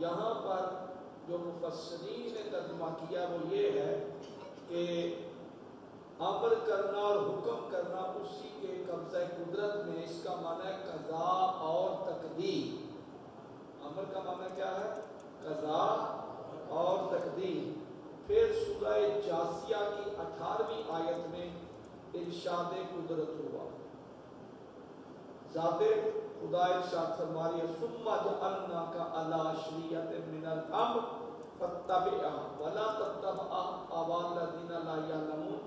یہاں پر جو مفسرین نے ترجمہ کیا وہ یہ ہے کہ امر کرنا اور حکم کرنا اسی کے قبضہ قدرت میں، اس کا معنی ہے قضاء اور تقدیر۔ امر کا معنی کیا ہے؟ قضاء اور تقدیر۔ پھر سورہ جاسیہ کی 18ویں آیت میں ارشاد قدرت ہوا، ذات خدا ارشاد فرما رہی ہے ثم جعلناک علی شریعۃ من الامر فاتبعها ولا تتبع اهواء الذین لا یعلمون۔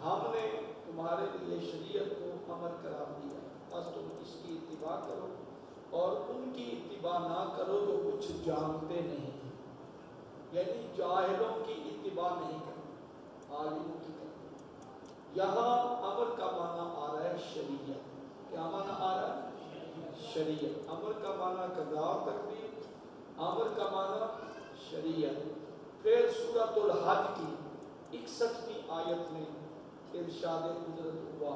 ہم نے تمہارے لیے شریعت کو امر قرار دیا، بس تم اس کی اتباع کرو اور ان کی اتباع نہ کرو جو کچھ جانتے نہیں، یعنی جاہلوں کی اتباع نہیں کرو، عالموں کی کرو۔ یہاں امر کا معنی آ رہا ہے شریعت۔ کیا معنی آ رہا ہے؟ شریعت۔ امر کا معنی قضاء و تقدیر، امر کا معنی شریعت۔ پھر سورۃ الحج کی 61ویں آیت میں ارشاد قدرت ہوا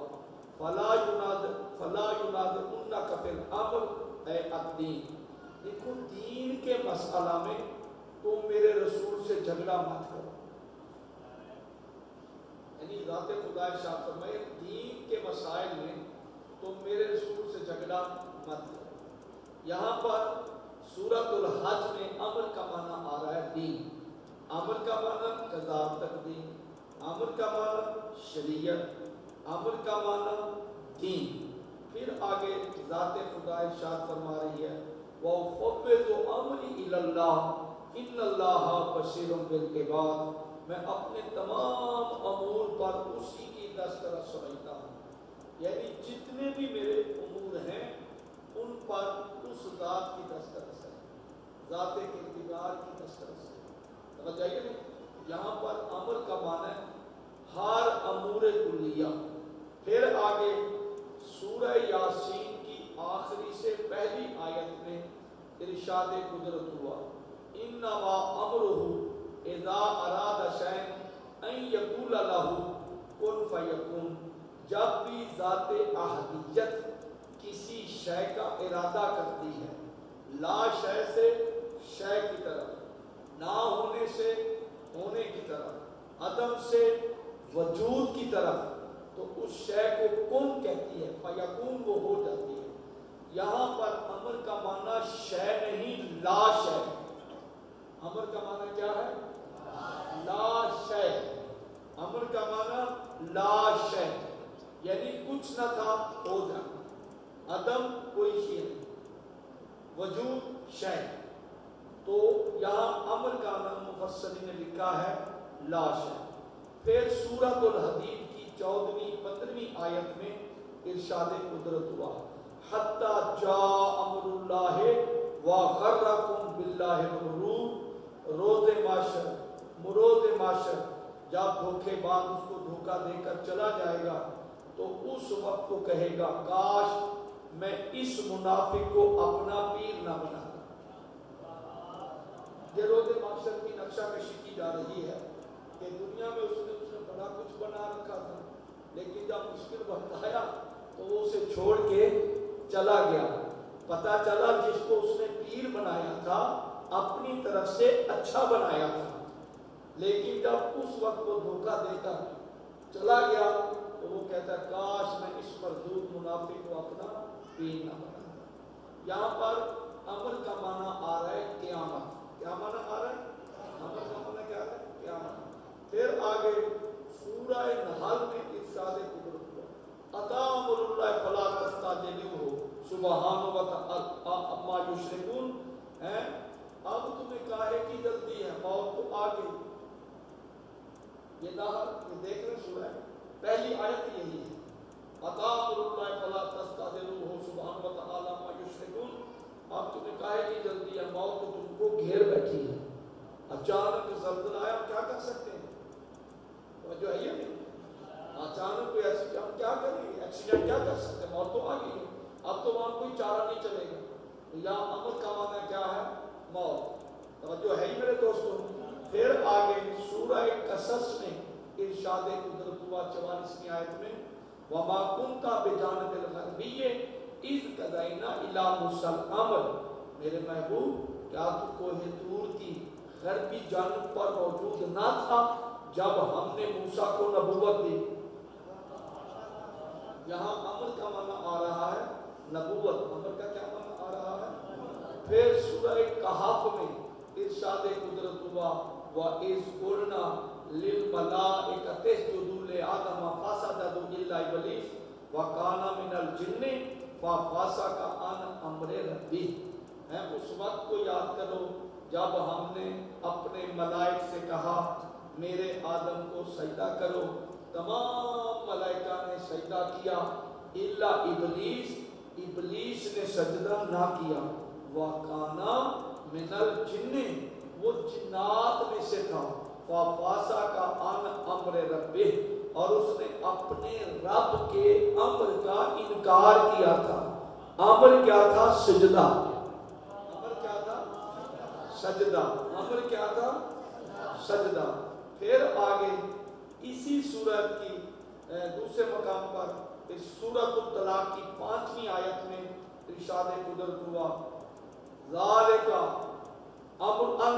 فلا ینازعنک فی الامر اے الدین۔ دیکھو دین کے مسئلہ میں تم میرے رسول سے جھگڑا مت کرو، یعنی ذات خدا ارشاد فرمائے دین کے مسائل میں تم میرے رسول سے جھگڑا مت کرو۔ یہاں پر سورۃ الحج میں امر کا معنی آ رہا ہے دین، امر کا معنی قضاء تقدیر، امر کا معنی شریعت، امر کا معنی دین۔ پھر آگے ذات خدا ارشاد فرما رہی ہے وَأُفَوِّضُ أَمْرِي إِلَى اللَّهِ إِنَّ اللَّهَ بَصِيرٌ بِالْعِبَادِ۔ میں اپنے تمام امور پر اسی کی دسترس سمجھتا ہوں، یعنی جتنے بھی میرے امور ہیں ان پر اس ذات کی دسترس ہے، ذات کردگار کی دسترس ہے۔ توجہ ہے نہیں؟ یہاں پر امر کا معنی ہے ہر امور کلیہ۔ پھر آگے سورہ یاسین کی آخری سے پہلی آیت میں ارشاد قدرت ہوا انما امرہ اذا اراد شیئا ان یقول لہ کن فیکون۔ جب بھی ذات احدیت کسی شے کا ارادہ کرتی ہے، لا شے سے شے کی طرف، نہ ہونے سے ہونے کی طرف، عدم سے وجود کی طرف، تو اس شے کو کن کہتی ہے، فیکون وہ ہو جاتی ہے۔ یہاں پر امر کا معنی شے نہیں لا شے۔ امر کا معنی کیا ہے؟ لا شے۔ امر کا معنی لا شے، یعنی کچھ نہ تھا ہو جانا، عدم کوئی شے نہیں، وجود شے۔ تو یہاں امر کا نام مفسرین نے لکھا ہے لا شے۔ پھر سورۃ الحدید کی 14ویں 15ویں آیت میں ارشاد قدرت ہوا حتی جاء امر اللہ وغرکم باللہ الغرور۔ روز معاشر، مروز معاشر جب دھوکے باز اس کو دھوکہ دے کر چلا جائے گا تو اس وقت کو کہے گا کاش میں اس منافق کو اپنا پیر نہ بنا۔ یہ روز معاشر کی نقشہ کشی کی جا رہی ہے کہ دنیا میں اس نے بڑا کچھ بنا رکھا تھا، لیکن جب مشکل وقت آیا تو وہ اسے چھوڑ کے چلا گیا۔ پتا چلا جس کو اس نے پیر بنایا تھا اپنی طرف سے اچھا بنایا تھا، لیکن جب اس وقت وہ دھوکہ دے کر چلا گیا تو وہ کہتا ہے کاش میں اس مردود منافق کو اپنا پیر نہ بناتا۔ یہاں پر امر کا معنی آ رہا ہے قیامت۔ کیا معنی آ رہا ہے؟ امر کا معنی کیا ہے؟ قیامت۔ پھر آگے سورہ نحل میں ارشاد قدرت ہوا اتا امر اللہ فلا تستعجلوہ سبحانہ وتعالی عما یشرکون۔ اب تمہیں کاہے کی جلدی ہے، موت تو آ گئی۔ یہ نحل یہ دیکھ رہے سورہ پہلی آیت یہی ہے اتا امر اللہ فلا تستعجلوہ سبحانہ وتعالی عما یشرکون۔ اب تمہیں کاہے کی جلدی ہے، موت تو تم کو گھیر بیٹھی ہے۔ اچانک زلزلہ آیا، ہم کیا کر سکتے ہیں؟ جو ہے یہ نہیں، اچانک کوئی ایسی ہم کیا کریں گے؟ ایکسیڈنٹ کیا کر سکتے ہیں؟ موت تو آ گئی ہے، اب تو وہاں کوئی چارہ نہیں چلے گا۔ یہاں امر کا معنی کیا ہے؟ موت۔ توجہ ہے ہی میرے دوستوں۔ پھر آگے سورہ قصص میں ارشاد قدرت ہوا 44ویں آیت میں وما كنت بجانب الغربی اذ قضینا الی موسیٰ الامر۔ میرے محبوب کیا تو کوہ طور کی غربی جانب پر موجود نہ تھا جب ہم نے موسیٰ کو نبوت دی؟ یہاں امر کا معنی آ رہا ہے نبوت، امر کا کیا معنی آ رہا ہے؟ پھر سورہ کہف میں ارشاد قدرت ہوا وَإِذْ قُلْنَا لِلْمَلَائِكَةِ اسْجُدُوا لِآدَمَ فَسَجَدُوا إِلَّا إِبْلِيسَ وَكَانَ مِنَ الْجِنِّ فَفَسَقَ عَنْ أَمْرِ رَبِّهِ۔ اس وقت کو یاد کرو جب ہم نے اپنے ملائک سے کہا میرے آدم کو سجدہ کرو، تمام ملائکہ نے سجدہ کیا الا ابلیس، ابلیس نے سجدہ نہ کیا، وَكَانَ مِنَ الْجِنِّ، وہ جنات میں سے تھا، فَفَسَقَ عَنْ أَمْرِ رَبِّهِ، اور اس نے اپنے رب کے امر کا انکار کیا تھا۔ امر کیا تھا؟ سجدہ۔ امر کیا تھا؟ سجدہ۔ امر کیا تھا؟ سجدہ۔ پھر آگے اسی سورت کی دوسرے مقام پر اس سورت الطلاق کی 5ویں آیت میں ارشاد قدرت ہوا ذالک امرہ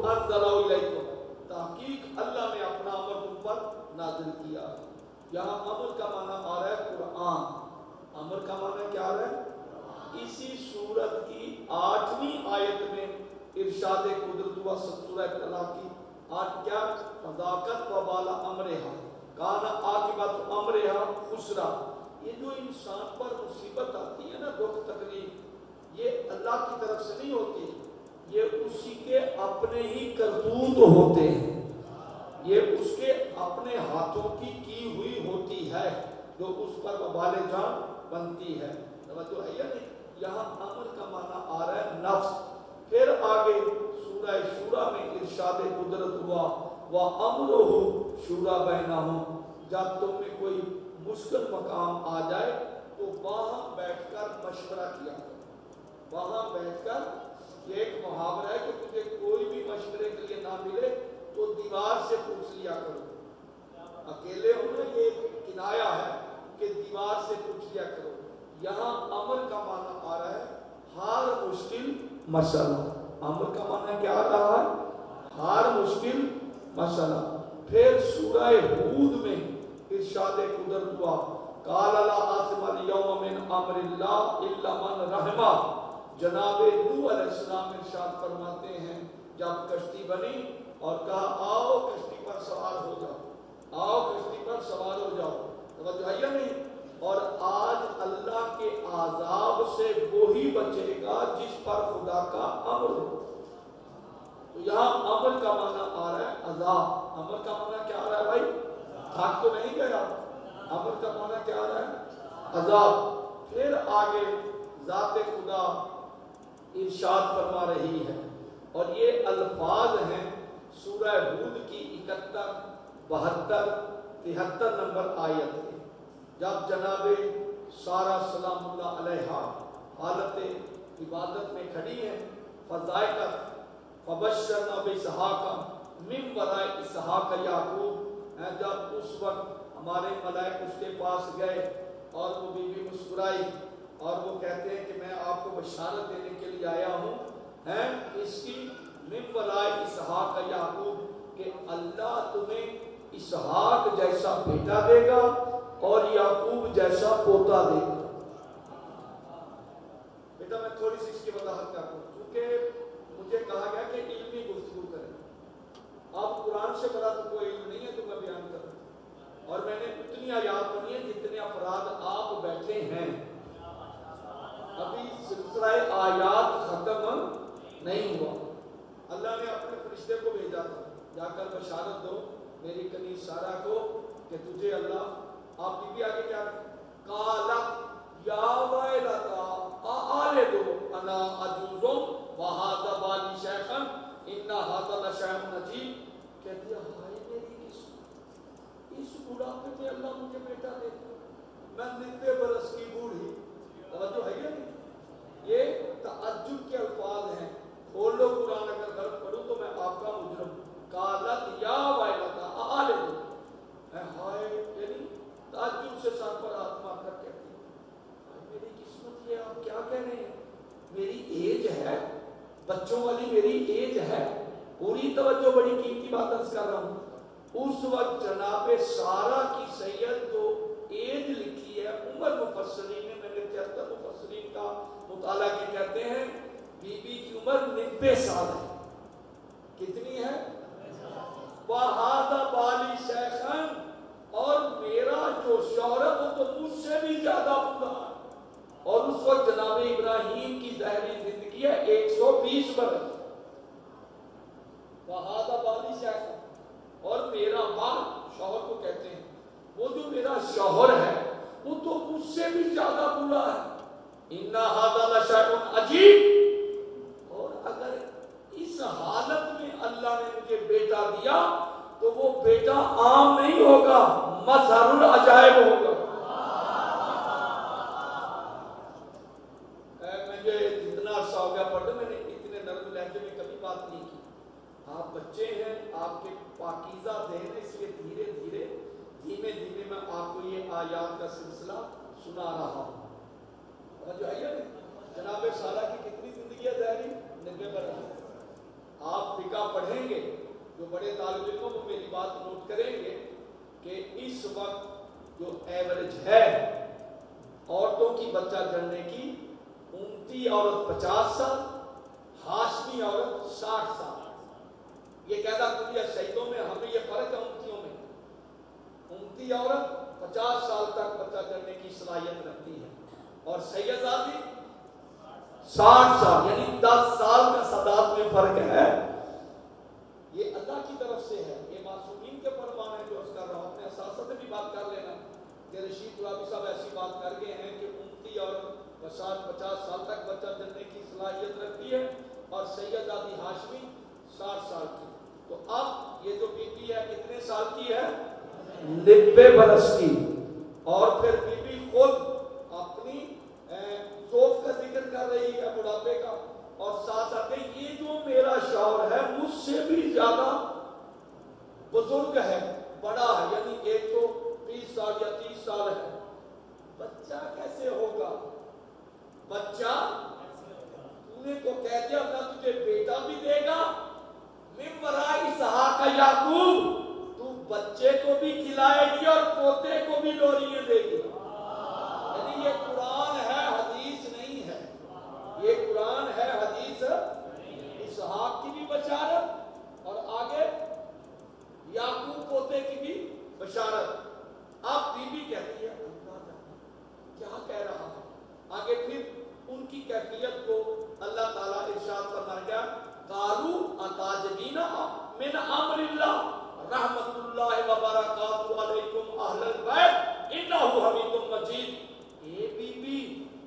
انزلہ الیکم، تحقیق اللہ نے اپنا امر تم پر نازل کیا۔ یہاں امر کا معنی آ رہا ہے قرآن، امر کا معنی کیا آ رہا ہے؟ اسی سورت کی 8ویں آیت میں ارشاد قدرت ہوا سورہ طلاق کی 8 کیا؟ فذاقت وبال امرہا کان عاقبت امرہا خسرا۔ یہ جو انسان پر مصیبت آتی ہے نا، دکھ تکلیف، یہ اللہ کی طرف سے نہیں ہوتی، یہ اسی کے اپنے ہی کرتوت ہوتے ہیں، یہ اس کے اپنے ہاتھوں کی ہوئی ہوتی ہے جو اس پر وبال جان بنتی ہے۔ توجہ ہے یا نہیں؟ یہاں امر کا معنی آ رہا ہے نفس۔ پھر آگے سورہ شورا میں ارشاد قدرت ہوا وَأَمْرُهُ شُورَى بَيْنَهُمْ، جب تم میں کوئی مشکل مقام آ جائے تو وہاں بیٹھ کر مشورہ کیا کرو، وہاں بیٹھ کر، یہ ایک محاورہ ہے کہ تجھے کوئی بھی مشورے کے لیے نہ ملے تو دیوار سے پوچھ لیا کرو، اکیلے ہونا یہ کنایا ہے کہ دیوار سے پوچھ لیا کرو۔ یہاں امر کا معنی آ رہا ہے ہر مشکل مسئلہ، امر کا معنی کیا آ رہا ہے؟ ہر مشکل مسئلہ۔ پھر سورہ ہود میں ارشاد قدرت ہوا قال لا عاصم اليوم من امر اللہ الا من رحم، جناب نوح علیہ السلام ارشاد فرماتے ہیں جب کشتی بنی اور کہا آؤ کشتی پر سوار ہو جاؤ، آؤ کشتی پر سوار ہو جاؤ، توجہ ہے یا نہیں؟ اور آج اللہ کے عذاب سے وہی بچے گا جس پر خدا کا امر ہو۔ تو یہاں امر کا معنی آ رہا ہے عذاب۔ امر کا معنی کیا آ رہا ہے بھائی؟ تھک تو نہیں گیا؟ امر کا معنی کیا آ رہا ہے؟ عذاب۔ پھر آگے ذات خدا ارشاد فرما رہی ہے، اور یہ الفاظ ہیں سورہ ہود کی 71، 72، 73 نمبر آیت ہے، جب جناب سارہ سلام اللہ علیہا حالت عبادت میں کھڑی ہیں، فضائقت فبشرنا باسحاق من وراء اسحاق یعقوب، جب اس وقت ہمارے ملائک اس کے پاس گئے اور وہ بی بی مسکرائی اور وہ کہتے ہیں کہ میں آپ کو بشارت دینے کے لیے آیا ہوں اس کی من وراء اسحاق یعقوب، کہ اللہ تمہیں اسحاق جیسا بیٹا دے گا اور یعقوب جیسا پوتا دے گا۔ بیٹا میں تھوڑی سی اس کی وضاحت کرتا ہوں کیونکہ مجھے کہا گیا کہ علمی گفتگو کریں، اب قرآن سے بڑا تو کوئی علم نہیں ہے تو میں بیان کروں، اور میں نے اتنی آیات پڑھی ہیں جتنے افراد آپ بیٹھے ہیں، ابھی سلسلہ آیات ختم نہیں ہوا۔ اللہ نے اپنے فرشتے کو بھیجا تھا جا کر بشارت دو میری کنی سارہ کو کہ تجھے اللہ، آپ کی بھی آگے کیا قالت یا ویلتا آلدو انا عجوزم وہذا بالی شیخن ان ھذا لشیء عجیب، کہتی ہے ہائے میری قسمت، اس بڑھاپے میں اللہ مجھے بیٹا دیتا، میں 90 برس کی بوڑھی۔ توجہ ہے نہیں؟ یہ تعجب کے الفاظ ہیں، کھول لو قرآن، اگر غلط پڑھوں تو میں آپ کا مجرم۔ قالت یا ویلتا آلدو، ہائے، یعنی تعجب سے سر پر ہاتھ مار کر کہتی ہے میری قسمت، یہ آپ کیا کہہ رہے ہیں؟ میری ایج ہے بچوں والی میری ایج ہے، پوری توجہ، بڑی قیمتی بات عرض کر رہا ہوں. اس وقت جناب سارہ کی سید جو ایج لکھی ہے، عمر مفسرین نے، میں نے 73 مفسرین کا مطالعہ کی، کہتے ہیں بی بی کی عمر 90 سال ہے. کتنی ہے؟ وَهَذَا بَالِي شَيْخًا، اور میرا جو شوہر ہے وہ تو مجھ سے بھی زیادہ بوڑھا ہے. اور اس وقت جناب ابراہیم کی ظاہری زندگی ہے 120 برس. وَهَذَا بَالِي شَيْخًا، اور میرا ماں شوہر کو کہتے ہیں، وہ جو میرا شوہر ہے وہ تو مجھ سے بھی زیادہ بوڑھا ہے. اِنَّ هَذَا لَشَيْءٌ عَجِيبٌ، اور اگر اس حالت میں اللہ نے مجھے بیٹا دیا تو وہ بیٹا عام نہیں ہوگا، مظہر العجائب ہوگا. مجھے جتنا عرصہ ہو گیا پڑھتے، میں نے اتنے نرم لہجے میں کبھی بات نہیں کی. آپ بچے ہیں، آپ کے پاکیزہ ذہن ہے، اس لیے دھیرے دھیرے دھیمے دھیمے میں آپ کو یہ آیات کا سلسلہ سنا رہا ہوں. جو ہے جناب سارہ کی کتنی زندگی ہے ظاہری؟ 90 برس. آپ فقہ پڑھیں گے، جو بڑے طالب علم وہ میری بات نوٹ کریں گے کہ اس وقت جو ایوریج ہے عورتوں کی بچہ جننے کی، امتی عورت 50 سال، ہاشمی عورت 60 سال. یہ کہتا کلیہ شہیدوں میں ہمیں یہ فرق ہے امتیوں میں. امتی عورت 50 سال تک بچہ جننے کی صلاحیت رکھتی ہے، اور سید آدمی 60 سال، یعنی 10 سال کا سداد میں فرق ہے. یہ اللہ کی طرف سے ہے، یہ معصومین کے فرمان ہے جو اس کر رہا ہوں. اپنے اساتذہ سے بھی بات کر لینا کہ رشید غلابی صاحب ایسی بات کر گئے ہیں کہ امتی اور 50 سال تک بچہ جننے کی صلاحیت رکھتی ہے، اور سید آدی ہاشمی 60 سال کی. تو اب یہ جو بی بی ہے کتنے سال کی ہے؟ 90 برس کی. اور پھر بی بی خود اپنی ذوق کا ذکر کر رہی ہے، بڑھاپے کا، اور ساتھ ساتھ یہ جو میرا شوہر ہے مجھ سے بھی زیادہ بزرگ ہے، بڑا ہے، یعنی 120 سال یا 30 سال ہے. بچہ کیسے ہوگا؟ بچہ تو نے کو کہہ دیا اللہ تجھے بیٹا بھی دے گا، من وراء اسحاق یعقوب، تو بچے کو بھی کھلائے گی اور پوتے کو بھی لوریاں دے گی. یعنی یہ قرآن ہے، حدیث نہیں ہے. یہ قرآن ہے، حدیث. اسحاق کی بھی بشارت اور آگے یعقوب پوتے کی بھی بشارت. اب بی بی کہتی ہے کیا کہہ رہا ہے. آگے پھر ان کی کیفیت کو اللہ تعالیٰ ارشاد فرمایا، قالوا اتعجبین من امر اللہ رحمت اللہ وبرکاتہ علیکم اہل البیت انہ حمید مجید. اے بی بی،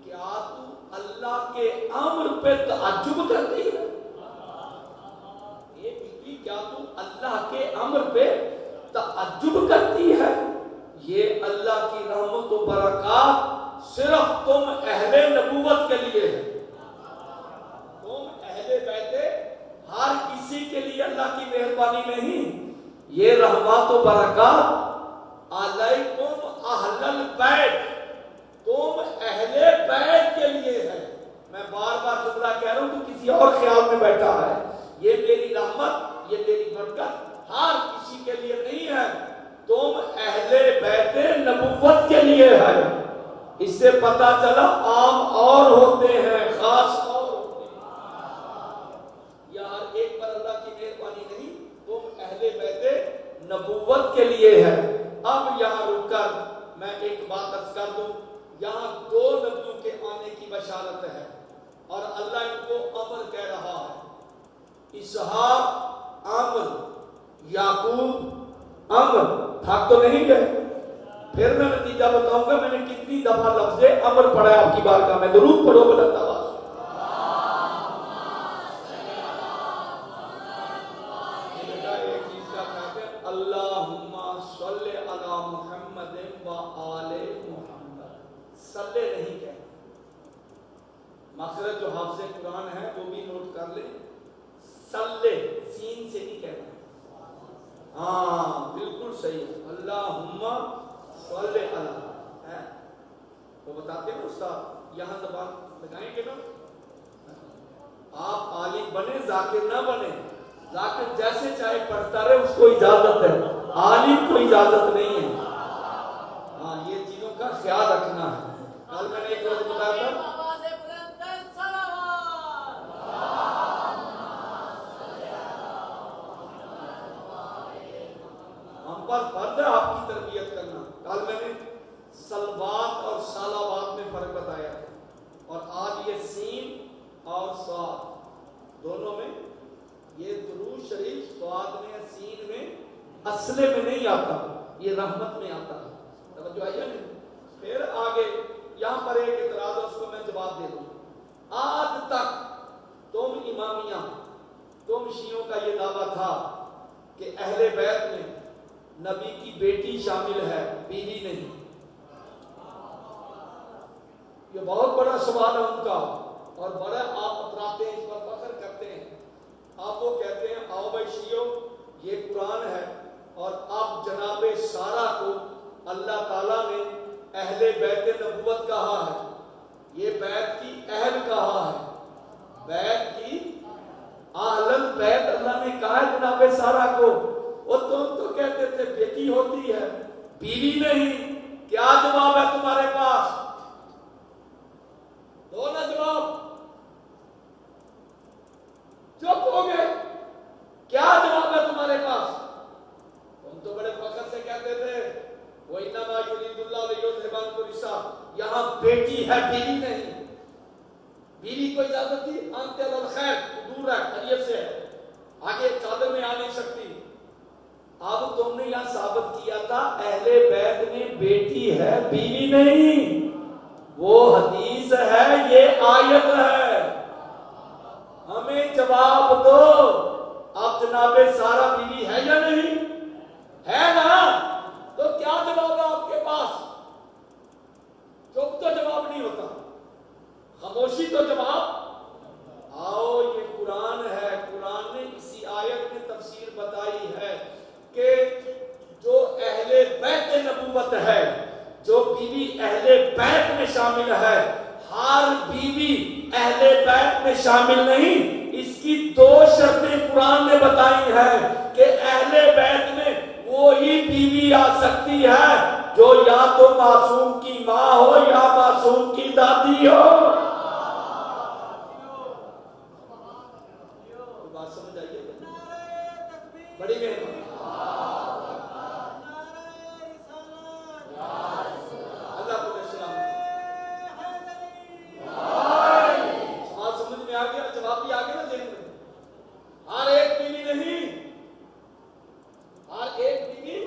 کیا تو اللہ کے امر پہ تعجب کرتی ہے؟ اے بی بی، کیا تو اللہ کے امر پہ تعجب کرتی ہے؟ یہ اللہ کی رحمت و برکات صرف تم اہل نبوت کے لیے ہے. تم اہل بیت ہر کسی کے لیے اللہ کی مہربانی نہیں. یہ رحمت و برکات علیکم اہل البیت، تم اہل بیت کے لیے ہے. میں بار بار جملہ کہہ رہا ہوں تو کسی اور خیال میں بیٹھا ہے. یہ میری رحمت، یہ میری برکت ہر کسی کے لیے نہیں ہے، تم اہل بیت نبوت کے لیے ہے. اس سے پتہ چلا عام اور ہوتے ہیں، خاص اور ہوتے ہیں. یہ ہر ایک پر اللہ کی مہربانی نہیں، تم اہل بیت نبوت کے لیے ہے. اب یہاں رک کر میں ایک بات عرض کر دوں. یہاں 2 نبیوں کے آنے کی بشارت ہے اور اللہ ان کو امر کہہ رہا ہے. اسحاق امر، یعقوب امر. تھک تو نہیں گئے؟ پھر میں نتیجہ بتاؤں گا. میں نے کتنی دفعہ لفظ امر پڑھا ہے آپ کی بارگاہ میں. درود پڑھو بلند آواز. اللہم صلی علی محمد و آل محمد. صلی نہیں کہنا، مخرج جو حافظ قرآن ہے وہ بھی نوٹ کر لیں. صلی سین سے نہیں کہنا. ہاں بالکل صحیح ہے. اللہم صلی علی، وہ بتاتے ہیں استاد یہاں زبان لگائیں گے نا. آپ عالم بنے ذاکر نہ بنے، ذاکر جیسے چاہے پڑھتا رہے، اس کو اجازت ہے، عالم کو اجازت نہیں ہے۔ ہاں یہ چیزوں کا خیال رکھنا ہے۔ کل میں نے ایک روز بتایا تھا ہم پر فرض ہے آپ کی تربیت کرنا۔ کل میں نے سلوات اور سالاوات میں فرق بتایا تھا، اور آج یہ سین اور صاد دونوں میں، یہ درود شریف صاد میں سین میں اصلے میں نہیں آتا، یہ رحمت میں آتا ہے۔ توجہ آئی ہے نہیں؟ پھر آگے یہاں پر ایک اعتراض ہے، اس کو میں جواب دے دوں۔ آج تک تم امامیہ، تم شیعوں کا یہ دعویٰ تھا کہ اہل بیت میں نبی کی بیٹی شامل ہے، بیوی نہیں۔ یہ بہت بڑا سوال ہے ان کا، اور بڑا آپ اتراتے ہیں، اس پر فخر کرتے ہیں۔ آپ وہ کہتے ہیں آؤ بھائی شیعوں، یہ قرآن ہے، اور اب جناب سارہ کو اللہ تعالیٰ نے اہل بیت نبوت کہا ہے، یہ بیت کی اہل کہا ہے، بیت کی اہل بیت اللہ نے کہا ہے جناب سارہ کو۔ وہ تم تو کہتے تھے بیٹی ہوتی ہے، بیوی نہیں۔ کیا جواب ہے تمہارے پاس؟ دو نا جواب، چپ ہو گئے، کیا جواب ہے تمہارے پاس؟ تم تو بڑے فخر سے کہتے تھے وَإِنَّمَا يُرِيدُ اللَّهُ لِيُذْهِبَ عَنكُمُ الرِّجْسَ، یہاں بیٹی ہے، بیوی نہیں۔ بیوی کو اجازت تھی انت الخیر، دور ہے، خیریت سے ہے، آگے چادر میں آ نہیں سکتی۔ اب تم نے یہاں ثابت کیا تھا اہل بیت میں بیٹی ہے، بیوی نہیں۔ وہ حدیث ہے، یہ آیت ہے، ہمیں جواب دو۔ اب جناب سارہ بیوی ہے یا نہیں ہے نا؟ تو کیا جواب ہے آپ کے پاس؟ چپ تو جواب نہیں ہوتا، خاموشی تو جواب۔ آؤ یہ قرآن ہے، قرآن نے اسی آیت میں تفسیر بتائی ہے کہ جو اہل بیت نبوت ہے، جو بیوی اہل بیت میں شامل ہے، ہر بیوی اہل بیت میں شامل نہیں۔ اس کی دو شرطیں قرآن نے بتائی ہیں کہ اہل بیت میں وہی بیوی آ سکتی ہے جو یا تو معصوم کی ماں ہو یا معصوم کی دادی ہو۔ بات سمجھ آئیے؟ بڑی مہربانی، اللہ کو السلام۔ سوال سمجھ میں آ گیا، جواب بھی آ گیا نا ذہن میں۔ ہر ایک بیوی نہیں، ہر ایک بیوی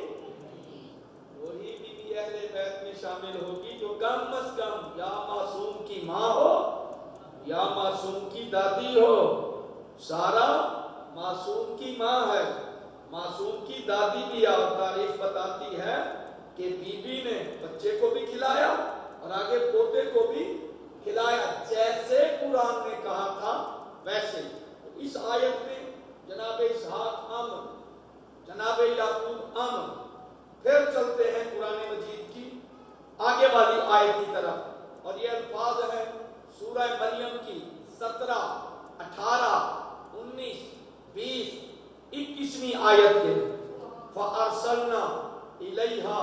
وہی بیوی اہل بیت میں شامل ہوگی جو کم از کم یا معصوم کی ماں ہو یا معصوم کی دادی ہو۔ سارہ معصوم کی ماں ہے، معصوم کی دادی بھی، اور تاریخ بتاتی ہے کہ بیوی نے بچے کو بھی کھلایا اور آگے پوتے کو بھی کھلایا، جیسے قرآن نے کہا تھا ویسے۔ اس آیت میں جناب اسحاق امر، جناب یعقوب امر۔ پھر چلتے ہیں قرآن مجید کی آگے والی آیت کی طرف، اور یہ الفاظ ہیں سورہ مریم کی 17، 18، 19، 20، 21ویں آیت کے۔ فَأَرْسَلْنَا إِلَيْهَا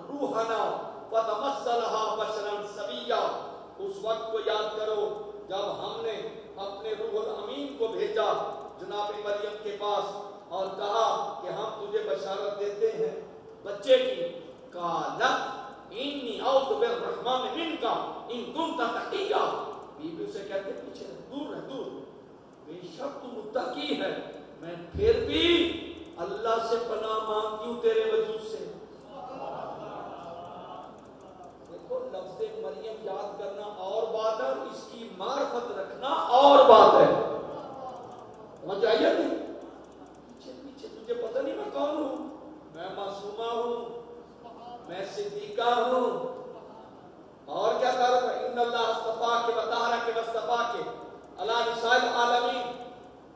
رُوحَنَا فَتَمَثَّلَ لَهَا بَشَرًا سَوِيًّا۔ اس وقت کو یاد کرو جب ہم نے اپنے روح الامین کو بھیجا جناب مریم کے پاس اور کہا کہ ہم تجھے بشارت دیتے ہیں بچے کی۔ قالت انی اعوذ بالرحمن منک ان کنت تقیا۔ بیوی سے کہتے پیچھے دور ہے، دور، بے شک تو متقی ہے، میں پھر بھی اللہ سے پناہ مانگتی ہوں تیرے وجود سے۔ دیکھو لفظ مریم یاد کرنا اور بات ہے، اور اس کی معرفت رکھنا اور بات ہے۔ سمجھ آئیے نہیں؟ پیچھے پیچھے تجھے پتہ نہیں میں کون ہوں، میں معصومہ ہوں، میں صدیقہ ہوں۔ اور کیا کہا تھا؟ ان اللہ اصطفاک وطہرک واصطفاک علی نساء العالمین۔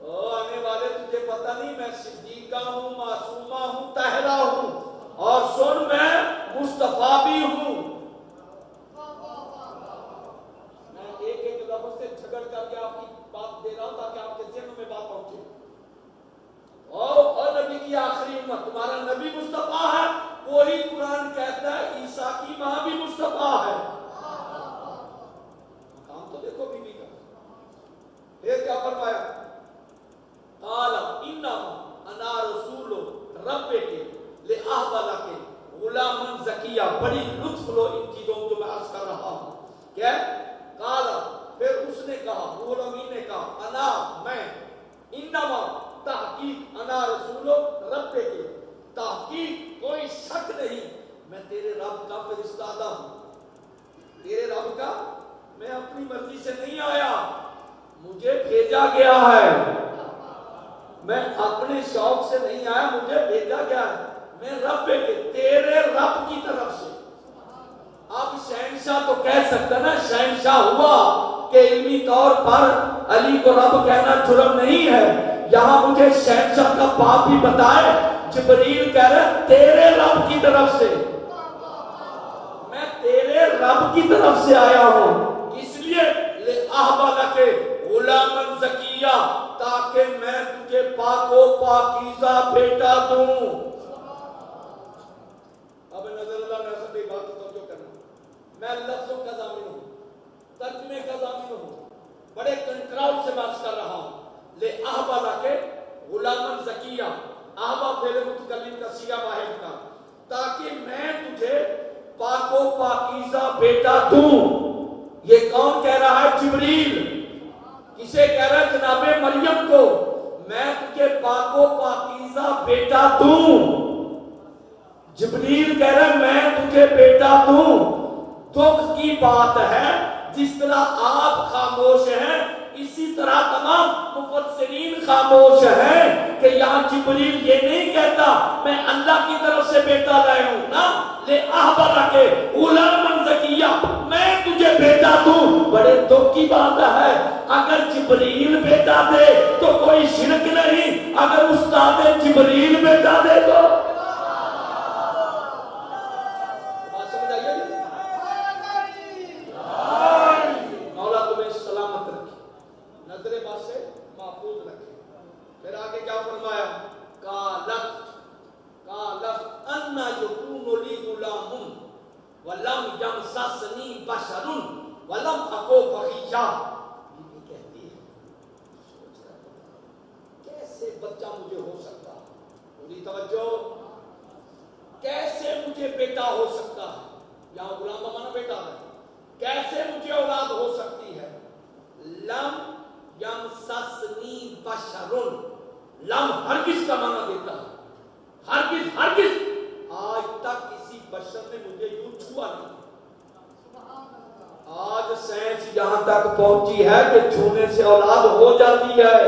او آنے والے تجھے پتہ نہیں میں صدیقہ ہوں، معصومہ ہوں، طاہرہ ہوں، اور سن میں مصطفیٰ بھی ہوں۔ میں ایک ایک لفظ سے جھگڑ کر کے آپ کی بات دے رہا ہوں تاکہ بڑی لطف لو ان چیزوں کو جو میں عرض کر رہا ہوں. کیا کالا پھر اس نے کہا روح الامین نے کہا انا میں انما تحقیق انا رسول رب کے تحقیق کوئی شک نہیں میں تیرے رب کا فرستادہ ہوں. تیرے رب کا میں اپنی مرضی سے نہیں آیا مجھے بھیجا گیا ہے. میں اپنے شوق سے نہیں آیا مجھے بھیجا گیا ہے. میں رب کے تیرے رب کی طرف سے. اب شہنشاہ تو کہہ سکتا نا شہنشاہ ہوا کہ علمی طور پر علی کو رب کہنا جرم نہیں ہے. یہاں مجھے شہنشاہ کا باپ بھی بتائے جبریل کہہ رہے تیرے رب کی طرف سے میں تیرے رب کی طرف سے آیا ہوں. اس لیے لِأَحْبَلَكَ غُلَامًا زَكِيًّا تاکہ میں تجھے پاک و پاکیزہ بیٹا دوں. اب نظر اللہ نے ایسا بات توجہ کرنا. میں لفظوں کا ضامن ہوں ترجمے کا ضامن ہوں بڑے کنٹرول سے بات کر رہا ہوں. لِأَحْبَلَكَ غُلَامًا زَكِيًّا احبا فعل متکلم کا صیغہ واحد کا تاکہ میں تجھے پاک و پاکیزہ بیٹا دوں. یہ کون کہہ رہا ہے؟ جبریل. کسے کہہ رہا ہے؟ جناب مریم کو. میں تجھے پاک و پاکیزہ بیٹا دوں. جبریل کہہ رہا ہے میں تجھے بیٹا دوں. دکھ کی بات ہے جس طرح آپ خاموش ہیں اسی طرح تمام مفسرین خاموش ہیں کہ یہاں جبریل یہ نہیں کہتا میں اللہ کی طرف سے بیٹا لائے ہوں نا. لِأَحْبَلَكَ غُلَامًا زَكِيًّا میں تجھے بیٹا دوں. بڑے دکھ کی بات ہے اگر جبریل بیٹا دے تو کوئی شرک نہیں. اگر استاد جبریل بیٹا دے تو بات سمجھ آئیے. مولا تمہیں سلامت رکھے نظر بات سے محفوظ رکھے. پھر آگے کیا فرمایا؟ قالت انا یکون لی غلام ولم یمسسنی بشر ولم اکو بغیا. یہ کہتی ہے سوچ رہا کیسے بچہ مجھے ہو سکتا ہے. پوری توجہ. کیسے مجھے بیٹا ہو سکتا ہے. یہاں غلام کا معنی بیٹا ہے. کیسے مجھے اولاد ہو سکتی ہے. لم یمسسنی بشر لم ہرگز کا معنی دیتا ہے. ہرگز آج تک کسی بشر نے مجھے یوں چھوا نہیں. آج سائنس یہاں تک پہنچی ہے کہ چھونے سے اولاد ہو جاتی ہے.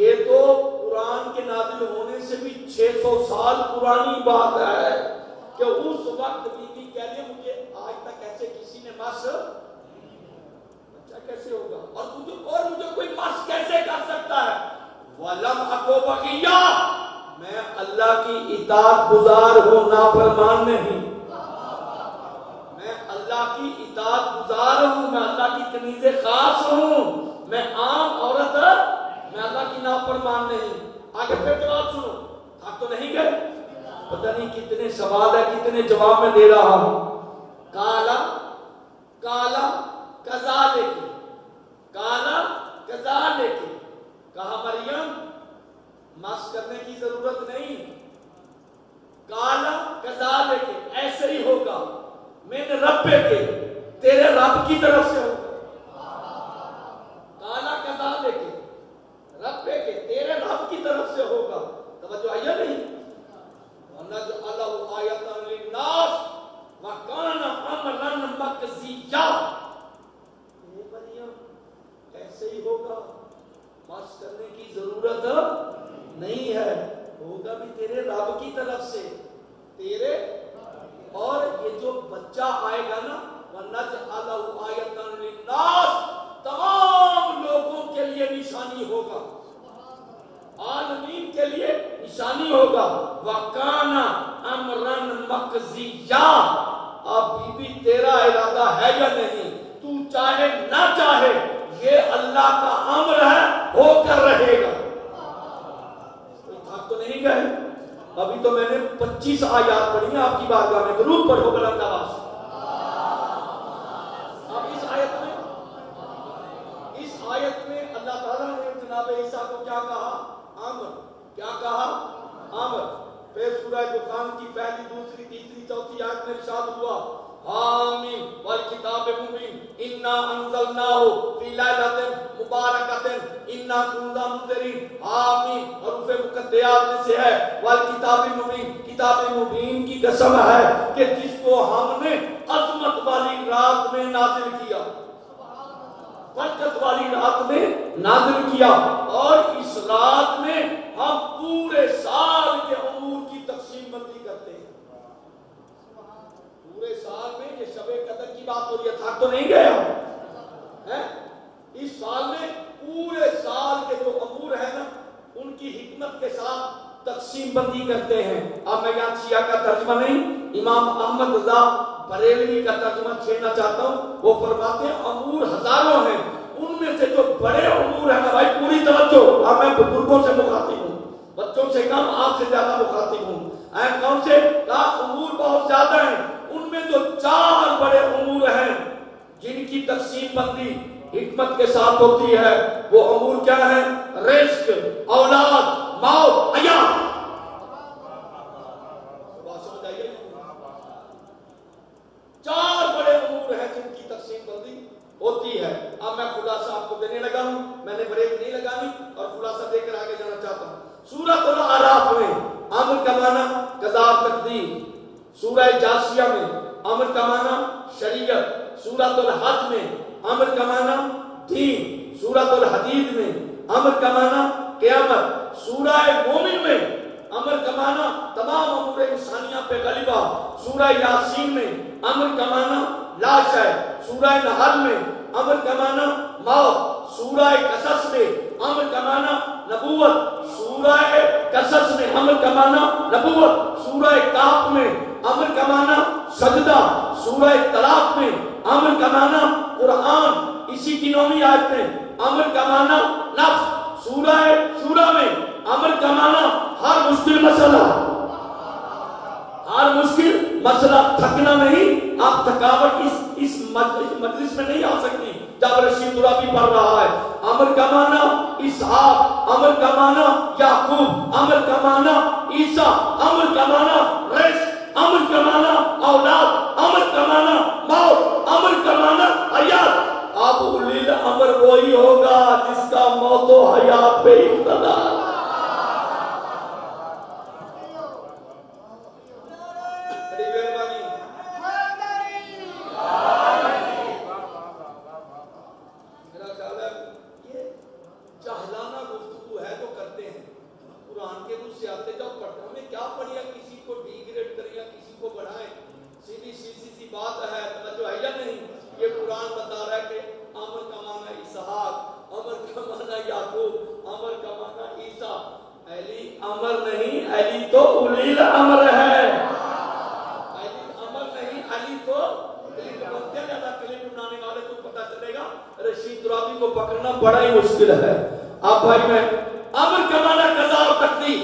یہ تو قرآن کے نازل ہونے سے بھی 600 سال پرانی بات ہے کہ اس وقت بی بی کہہ رہی ہے مجھے آج تک ایسے کسی نے مس بچہ کیسے ہوگا اور مجھے کوئی مس کیسے کر سکتا ہے. وَلَمْ أَكُ بَغِيًّا میں اللہ کی اطاعت گزار ہوں نافرمان نہیں. میں اللہ کی اطاعت گزار ہوں. میں اللہ کی کنیز خاص ہوں. میں عام عورت میں اللہ کی نافرمان نہیں. آگے پھر جواب سنو. آپ تو نہیں گئے. پتہ نہیں کتنے سوال ہے کتنے جواب میں دے رہا ہوں. کالا کذالک کہا مریم مس کرنے کی ضرورت نہیں. کالا کذالک ایسے ہی ہوگا من ربک تیرے رب کی طرف سے ہوگا. کالا کذالک ربک تیرے رب کی طرف سے ہوگا. توجہ آیا نہیں. وَنَجْعَلَهُ آیَةً لِلنَّاسِ وَكَانَ أَمْرًا مَقْضِيًّا. اے مریم ایسے ہی ہوگا. مس کرنے کی ضرورت نہیں ہے. ہوگا بھی تیرے رب کی طرف سے. تیرے اور یہ جو بچہ آئے گا نا وَنَجْعَلَهُ آیَةً لِلنَّاسِ تمام لوگوں کے لیے نشانی ہوگا. عالمین کے لیے نشانی ہوگا. وَكَانَ أَمْرًا مَقْضِيًّا. اب بی بی تیرا ارادہ ہے یا نہیں تو چاہے نہ چاہے یہ اللہ کا امر ہے ہو کر رہے گا. کوئی تھک تو نہیں گئے. ابھی تو میں نے 25 آیات پڑھی ہیں آپ کی بارگاہ میں. درود پڑھو بلند آواز. اب اس آیت میں اللہ تعالیٰ نے جناب عیسیٰ کو کیا کہا؟ امر. کیا کہا؟ امر. پھر سورہ دخان کی پہلی دوسری تیسری چوتھی آیت آیت میں ارشاد ہوا آمین والکتاب المبین انا انزلناہ فی لیلۃ مبارکۃ انا کنا منذرین آمین حروف مقطعات میں سے ہے والکتاب المبین کتاب مبین کی قسم ہے کہ جس کو ہم نے عظمت والی رات میں نازل کیا برکت والی رات میں نازل کیا اور اس رات میں ہم پورے سال کے امور کی تقسیم بندی کرتے ہیں پورے سال میں یہ شب قدر کی بات ہو رہی ہے تھک تو نہیں گیا اس سال میں پورے سال کے جو امور ہیں نا ان کی حکمت کے ساتھ تقسیم بندی کرتے ہیں اب میں یہاں شیعہ کا ترجمہ نہیں امام احمد رضا بریلوی کا ترجمہ چھیڑنا چاہتا ہوں وہ فرماتے ہیں امور ہزاروں ہیں ان میں سے جو بڑے امور ہیں نا بھائی پوری توجہ اب میں بزرگوں سے مخاطب ہوں بچوں سے کم آپ سے زیادہ مخاطب ہوں کون سے کہا امور بہت زیادہ ہیں ان میں جو 4 بڑے امور ہیں جن کی تقسیم بندی حکمت کے ساتھ ہوتی ہے وہ امور کیا ہیں رزق اولاد موت حیات بات سمجھ آئیے 4 بڑے امور ہیں جن کی تقسیم بندی ہوتی ہے اب میں خلاصہ آپ کو دینے لگا ہوں میں نے بریک نہیں لگانی اور خلاصہ دے کر آگے جانا چاہتا ہوں سورۃ الاعراف میں امر کا معنی قضاء تقدیر سورہ جاسیہ میں امر کا معنی شریعت سورۃ الحج میں امر کا معنی دین سورۃ الحدید میں امر کا معنی قیامت سورہ مومن میں امر کا معنی تمام امور انسانیہ پہ غلبہ سورہ یاسین میں امر کا معنی لاش ہے سورہ نحل میں امر کا معنی موت سورہ قصص میں امر کا معنی نبوت سورہ قصص میں امر کا معنی نبوت سورہ کاف میں امر کا معنی سجدہ سورہ طلاق میں امر کا معنی قرآن اسی کی 9ویں آیت میں امر کا معنی نفس سورہ شورا میں امر کا معنی ہر مشکل مسئلہ تھکنا نہیں آپ تھکاوٹ اس مجلس میں نہیں آ سکتی جب رشید درابی پڑھ رہا ہے امر کا معنی اسحاق امر کا معنی یعقوب امر کا معنی عیسیٰ امر کا معنی رزق امر کا معنی اولاد امر کا معنی موت امر کا معنی حیات اب اولی الامر وہی ہوگا جس کا موت و حیات پہ اقتدار بڑا ہی مشکل ہے آپ بھائی میں امر کا معنی قضاء اور تقدیر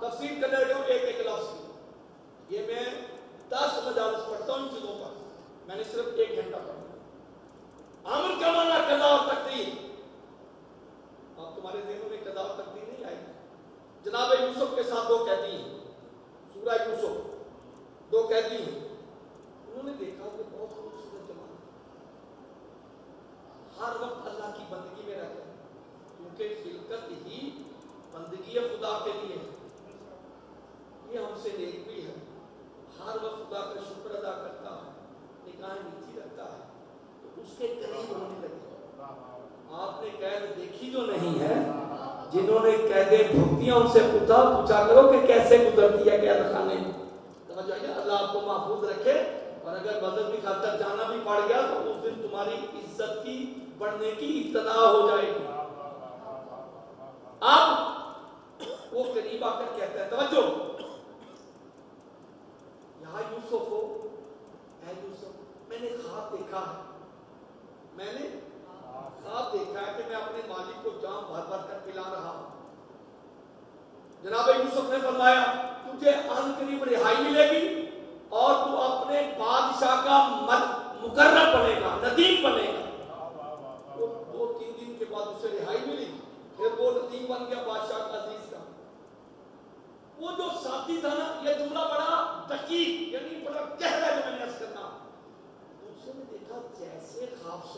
تفسیر کرنے لگا ہوں ایک کلاس یہ میں 10 مجالس پڑھتا ہوں ان چیزوں پر میں نے صرف 1 گھنٹہ پڑھا امر کا معنی قضاء اور تقدیر اب تمہارے ذہنوں میں قضاء اور تقدیر نہیں آئی جناب یوسف کے ساتھ 2 قیدی ہیں سورہ یوسف 2 قیدی ہیں انہوں نے دیکھا کہ بہت خوبصورت جماعت ہر وقت اللہ کی بندگی میں رہتے ہیں کیونکہ خلقت ہی بندگی خدا کے لیے یہ ہم سے نیک بھی ہے ہر وقت خدا کا شکر ادا کرتا ہے نگاہیں نیچی رکھتا ہے تو اس کے قریب ہونے لگے آپ نے قید دیکھی جو نہیں ہے جنہوں نے قیدیں بھگتیاں ان سے پوچھا کرو کہ کیسے گزرتی ہے قید خانے سمجھ آئیے اللہ آپ کو محفوظ رکھے اور اگر مذہبی خاطر جانا بھی پڑ گیا تو اس دن تمہاری عزت کی بڑھنے کی ابتدا ہو جائے گی اب وہ قریب آ کر کہتا ہے توجہ یا یوسف ہو اے یوسف میں نے خواب دیکھا ہے میں نے خواب دیکھا ہے کہ میں اپنے مالک کو جام بھر بھر کر پلا رہا ہوں جناب یوسف نے فرمایا تجھے ان قریب رہائی ملے گی اور تو اپنے بادشاہ کا مقرر بنے گا ندیم بنے گا 2-3 دن کے بعد اسے رہائی ملی پھر وہ ندیم بن گیا بادشاہ کا عزیز کا وہ جو ساتھی تھا نا یہ جملہ بڑا دقیق یعنی بڑا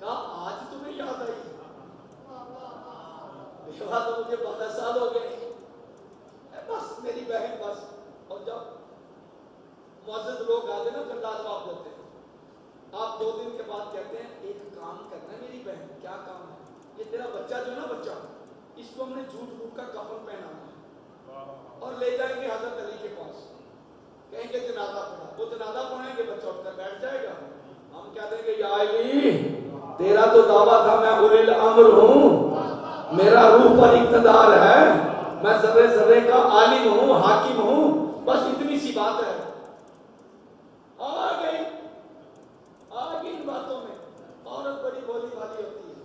کہا آج تمہیں یاد آئی؟ بیوہ تو مجھے 12 سال ہو گئے، بس میری بہن بس. اور جب معزز لوگ آتے نا پھر لاجواب ہوتے ہیں. آپ 2 دن کے بعد کہتے ہیں ایک کام کرنا ہے میری بہن. کیا کام ہے؟ یہ تیرا بچہ جو ہے نا بچہ، اس کو ہم نے جھوٹ بھوٹ کا کفن پہنانا ہے اور لے جائیں گے حضرت علی کے پاس. کہیں گے جنازہ پڑھا، وہ جنازہ پڑھائیں گے، بچہ اٹھ کر بیٹھ جائے گا. ہم کہہ دیں گے یا علی تیرا تو دعویٰ تھا میں اولی الامر ہوں، میرا روح پر اقتدار ہے، میں ذرے ذرے کا عالم ہوں، حاکم ہوں، بس اتنی سی بات ہے. آ گئی ان باتوں میں. عورت بڑی بولی بھالی ہوتی ہے.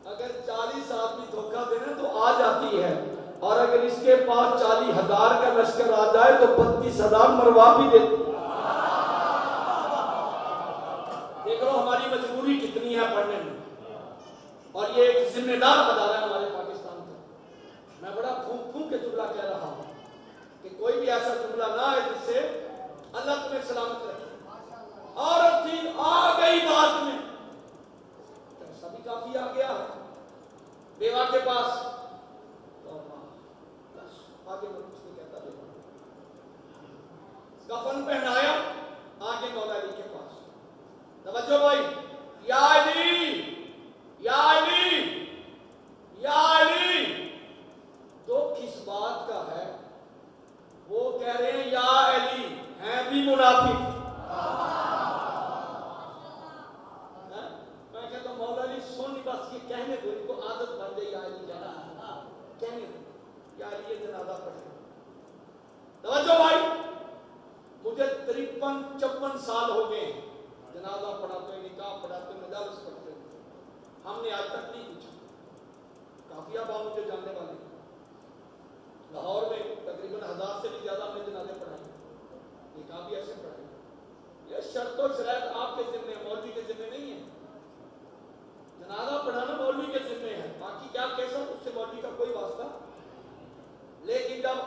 اگر 40 آدمی دھوکہ دینا تو آ جاتی ہے، اور اگر اس کے پاس 40,000 کا لشکر آ جائے تو 32,000 مروا بھی دیتی ہے. دیکھ لو ہماری مجبوری کتنی ہے پڑھنے میں، اور یہ ایک ذمہ دار ادارہ ہے ہمارے پاکستان کا. میں بڑا پھونک پھونک کے جملہ کہہ رہا ہوں کہ کوئی بھی ایسا جملہ نہ ہے جس سے اللہ تمہیں سلامت رکھے. عورت تھی، آ گئی بات میں، پیسہ بھی کافی آ گیا بیوہ کے پاس. آگے میں کچھ نہیں کہتا. کفن پہنایا، آگے مولا علی کے پاس. توجہ بھائی، یا علی یا علی یا علی. تو کس بات کا ہے؟ وہ کہہ رہے ہیں یا علی، ہیں بھی منافق. میں کہتا ہوں مولا علی سن بس یہ کہنے دو، ان کو عادت بن گئی یا علی کہنا، کہنے دو یا علی یہ جنازہ پڑھے. توجہ بھائی، مجھے 53-54 سال ہو گئے جنازہ پڑھاتے ہوئے، نکاح پڑھاتے ہوئے، مجالس پڑھتے ہوئے. ہم نے آج تک نہیں پوچھا. کافی اب آپ مجھے جاننے والے ہیں. لاہور میں تقریباً 1000 سے بھی زیادہ ہم نے جنازے پڑھائے، نکاح بھی ایسے پڑھائے. یہ شرط و شرائط آپ کے ذمہ ہے، مولوی کے ذمہ نہیں ہے. جنازہ پڑھانا مولوی کے ذمہ ہے، باقی کیا کیسا اس سے مولوی کا کوئی واسطہ. لیکن جب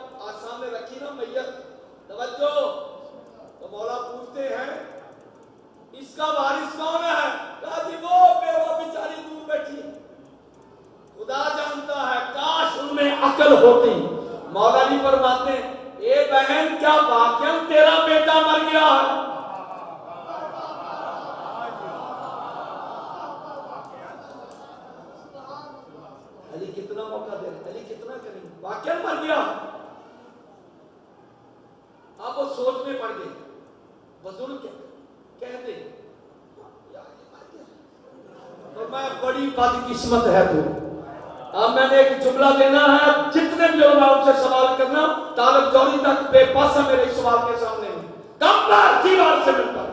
سامنے رکھی نا میت، توجہ، تو مولا پوچھتے ہیں اس کا وارث کون ہے؟ کہا جی وہ بیوہ بیچاری دور بیٹھی. خدا جانتا ہے کاش ان میں عقل ہوتی. مولا علی فرماتے ہیں اے بہن کیا واقعا تیرا بیٹا مر گیا ہے؟ علی کتنا موقع دے رہے، علی کتنا کریں، واقعا مر گیا. آپ وہ سوچ میں پڑ گئے. بزرگ کہتے تو میں بڑی بدقسمت ہے تو. اب میں نے ایک جملہ دینا ہے، جتنے بھی لوگ ان سے سوال کرنا، طالب جوڑی تک بے پاس ہے میرے سوال کے سامنے میں. کم بار دیوار سے ملتا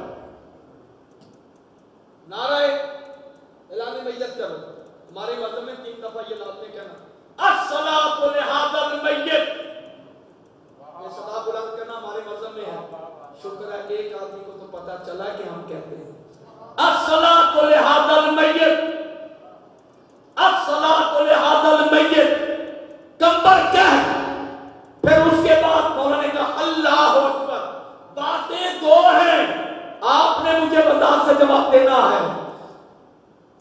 نعرہ اعلان میت کرو. ہمارے مذہب میں 3 دفعہ یہ لازمی کہنا الصلاۃ لہذا المیت. یہ صدا بلند کرنا ہمارے مذہب میں ہے. شکر ہے ایک آدمی کو تو پتا چلا کہ ہم کہتے ہیں الصلاۃ لہذا المیت، الصلاۃ لہذا المیت. کمبر کیا ہے؟ پھر اس کے بعد مولانا نے کہا اللہ اکبر. باتیں 2 ہیں، آپ نے مجھے وضاحت سے جواب دینا ہے.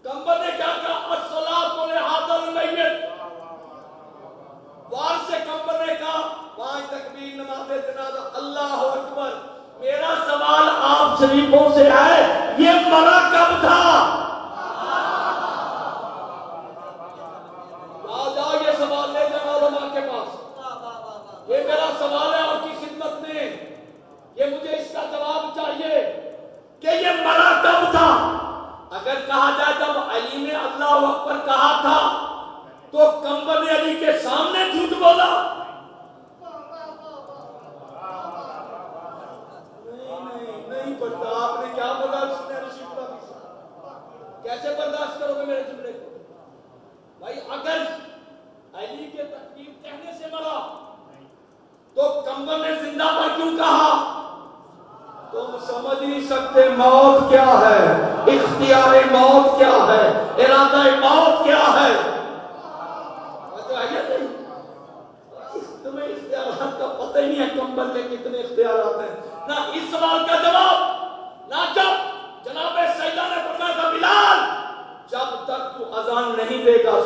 کمبر نے کیا کہا الصلاۃ لہذا المیت. وار سے کمبر نے کہا 5 تکبیر نماز جنازہ اللہ اکبر. میرا سوال آپ شریفوں سے ہے یہ مرا کب تھا؟ آ جاؤ یہ سوال لے جاؤ علماء کے پاس. یہ میرا سوال ہے آپ کی خدمت میں، یہ مجھے اس کا جواب چاہیے کہ یہ مرا کب تھا. اگر کہا جائے جب علی نے اللہ اکبر کہا تھا تو کمبر نے علی کے سامنے جھوٹ بولا. نہیں پڑھتا. آپ نے کیا بولا؟ کیسے برداشت کرو گے میرے جملے کو؟ بھائی اگر علی کے تکبیر کہنے سے مرا تو کمبر نے زندہ پر کیوں کہا؟ تم سمجھ نہیں سکتے موت کیا ہے، اختیار موت کیا ہے، ارادہ موت کیا ہے. تمہیں اختیارات کا پتہ ہی نہیں ہے کمبر کے کتنے اختیارات ہیں. نہ اس سوال کا جواب، نہ جب جناب سیدہ نے فرمایا تھا بلال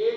1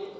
1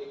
1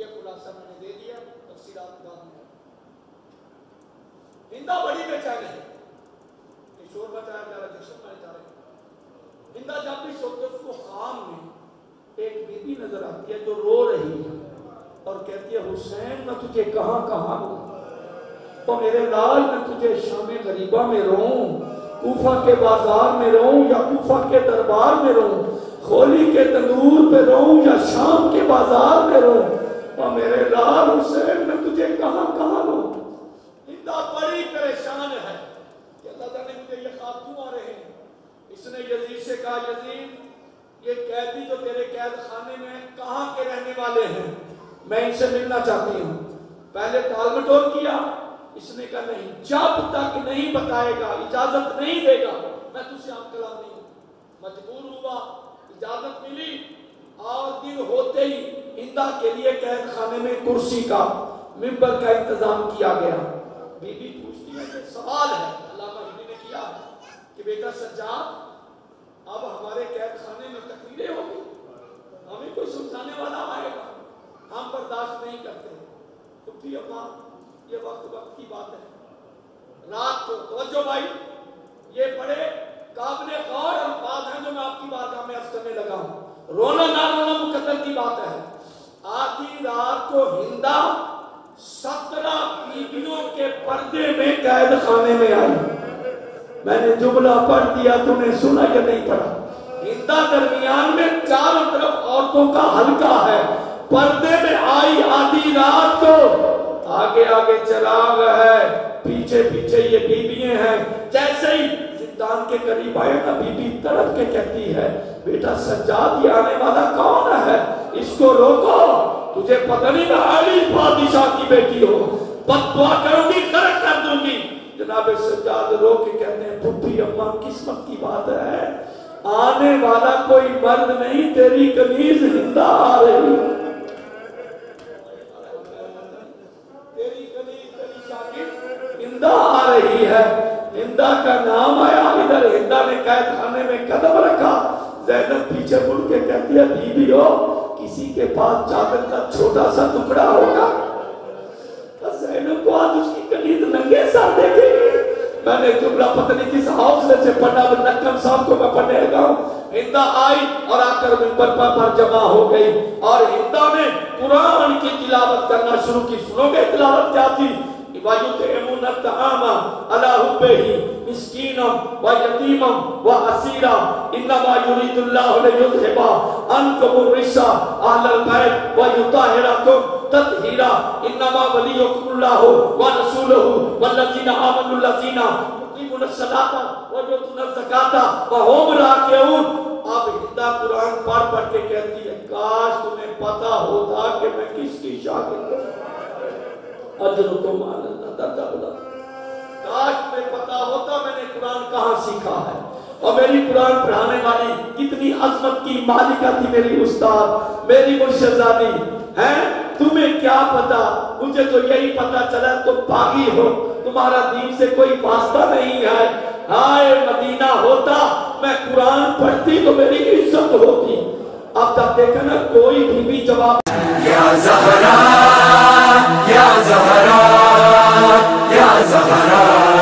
یہ خلاصہ میں نے دے دیا، تفصیلات بعد میں۔ ہندا بڑی بے چین ہے، یہ شور بچایا جا رہا ہے، جشن میں جا رہے ہیں۔ ہندا جب بھی سوتے اس کو خام میں ایک بی بی نظر آتی ہے جو رو رہی ہے اور کہتی ہے حسین میں تجھے کہاں کہاں ہوں، تو میرے لال میں تجھے شام غریبہ میں رہوں، کوفہ کے بازار میں رہوں یا کوفہ کے دربار میں رہوں، خولی کے تندور پہ رہوں یا شام کے بازار میں رہوں، اور میرے لال حسین میں تجھے کہاں کہاں رہوں۔ ہندا بڑی پریشان ہے کہ اللہ تعالیٰ نے مجھے یہ خواب کیوں آ رہے ہیں۔ اس نے یزید سے کہا یزید یہ قیدی جو تیرے قید خانے میں کہاں کے رہنے والے ہیں، میں ان سے ملنا چاہتی ہوں۔ پہلے ٹال مٹول کیا، اس نے کہا نہیں، جب تک نہیں بتائے گا، اجازت نہیں دے گا، میں تجھ سے آپ کلام نہیں ہوں۔ مجبور ہوا، اجازت ملی، اور دن ہوتے ہی ہندا کے لیے قید خانے میں کرسی کا ممبر کا انتظام کیا گیا۔ بی بی پوچھتی ہے کہ سوال ہے علامہ ہندی نے کیا کہ بیٹا سجاد اب ہمارے قید خانے میں تقریریں ہوگی، ہمیں کوئی سمجھانے والا آئے گا، ہم برداشت نہیں کرتے۔ پھپھی اماں یہ وقت کی بات ہے، رات کو توجہ بھائی، یہ بڑے قابل غور الفاظ ہیں جو میں آپ کی بارگاہ میں عرض کرنے لگا ہوں۔ رونا نہ رونا مقدر کی بات ہے۔ آدھی رات کو ہندا 17 بیویوں کے پردے میں قید خانے میں آئی۔ میں نے جملہ پڑھ دیا، تو نے سنا یا نہیں پڑھا؟ ہندا درمیان میں چاروں طرف عورتوں کا حلقہ ہے، پردے میں آئی آدھی رات کو، آگے آگے چراغ ہے، پیچھے پیچھے یہ بیویاں ہیں۔ جیسے ہی زندان کے قریب آئے نا، بی بی تڑپ کے کہتی ہے بیٹا سجاد یہ آنے والا کون ہے، اس کو روکو، تجھے پتہ نہیں میں علی بادشاہ کی بیٹی ہو، بد دعا کروں گی غرق کر دوں گی۔ جناب سجاد رو کے کہتے ہیں پھپھی اماں قسمت کی بات ہے، آنے والا کوئی مرد نہیں، تیری کنیز ہندا آ رہی، تیری کنیز تیری شاگرد ہندا آ رہی ہے۔ ہندا کا نام آیا، ادھر ہندا نے قید خانے میں قدم رکھا، زینب پیچھے مڑ کے کہتی ہے بیوی ہو کسی کے پاس چادر کا چھوٹا سا ٹکڑا ہوگا، زینب کو آج اس کی کنیز ننگے ساتھ دیکھے گی۔ میں نے جملہ پتہ نہیں کس حوصلے سے پڑھا، نکم صاحب کو میں پڑھنے لگا ہوں۔ ہندا آئی اور آ کر منبر پر جمع ہو گئی، اور ہندا نے قرآن کی تلاوت کرنا شروع کی۔ سنو گے تلاوت کیا تھی؟ وَيُطْعِمُونَ الطَّعَامَ عَلَىٰ حُبِّهِ مِسْكِينًا وَيَتِيمًا وَأَسِيرًا إِنَّمَا يُرِيدُ اللَّهُ لِيُذْهِبَ عَنكُمُ الرِّجْسَ أَهْلَ الْبَيْتِ وَيُطَهِّرَكُمْ تَطْهِيرًا إِنَّمَا وَلِيُّكُمُ اللَّهُ وَرَسُولُهُ وَالَّذِينَ آمَنُوا الَّذِينَ يُقِيمُونَ الصَّلَاةَ وَيُؤْتُونَ الزَّكَاةَ وَهُمْ رَاكِعُونَ۔ اب ہندا قرآن پڑھ کے کہتی ہے کاش تمہیں پتا ہوتا کہ میں کس کی شاگرد ہوں، اجرکم علی اللہ درجہ بلا، کاش میں پتا ہوتا میں نے قرآن کہاں سیکھا ہے، اور میری قرآن پڑھانے والی کتنی عظمت کی مالکہ تھی میری استاد، میری مرشدزادی ہے۔ تمہیں کیا پتا، مجھے تو یہی پتا چلا تم باغی ہو، تمہارا دین سے کوئی واسطہ نہیں ہے۔ ہائے مدینہ ہوتا، میں قرآن پڑھتی تو میری عزت ہوتی۔ اب جب دیکھا نا کوئی بھی جواب، یا زہرا یا زہرا یا زہرا